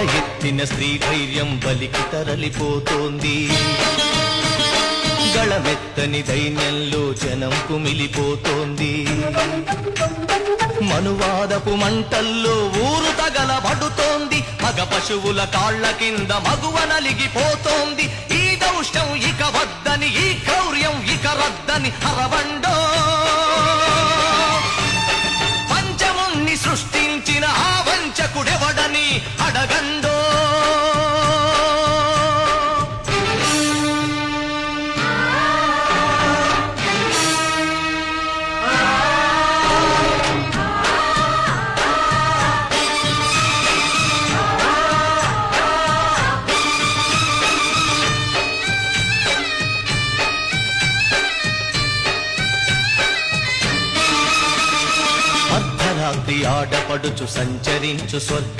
ఎత్తిన స్త్రీ ధైర్యం బలికి తరలిపోతోంది. గళమెత్తని దైన్యంలో జనం కుమిలిపోతోంది. మనువాదపు మంటల్లో ఊరు తగలబడుతోంది. మగ పశువుల కాళ్ల కింద మగువ నలిగిపోతోంది. ఈ దౌష్ట్యం ఇక వద్దని, ఈ క్రౌర్యం ఇక రద్దని అరవండో. పంచముణ్ణి సృష్టించిన ఆ వంచకుడెవడని అడగండో. అర్ధరాత్రి ఆడపడుచు సంచరించు స్వర్గ